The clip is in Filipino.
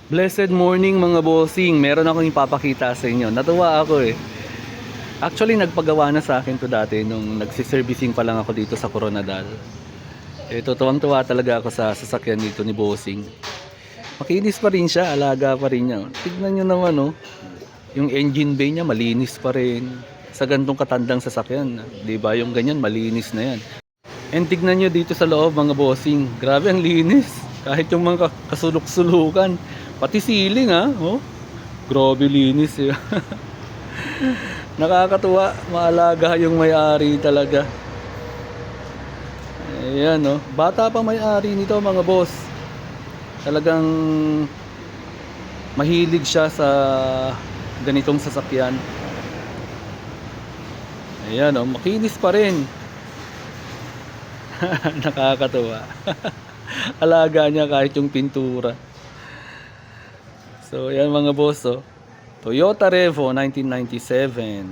Blessed morning mga bossing. Meron akong ipapakita sa inyo. Natuwa ako eh. Actually, nagpagawa na sa akin to dati nung nagsiservicing pa lang ako dito sa Coronadal. Tuwang-tuwa talaga ako sa sasakyan dito ni bossing. Makinis pa rin siya, alaga pa rin niya. Tignan nyo naman oh. Yung engine bay niya malinis pa rin. Sa gantong katandang sasakyan. 'Di ba? Yung ganyan malinis na yan. And tignan nyo dito sa loob mga bossing. Grabe ang linis. Kahit yung mga kasulok-sulukan. Pati ceiling ha. Oh. Grabe linis eh. Nakakatuwa. Maalaga yung may-ari talaga. Ayan oh. Bata pa may-ari nito mga boss. Talagang mahilig siya sa ganitong sasakyan. Ayan oh. Makinis pa rin. Nakakatuwa. Alaga niya kahit yung pintura. So, yan mga boss, oh. Toyota Revo 1997.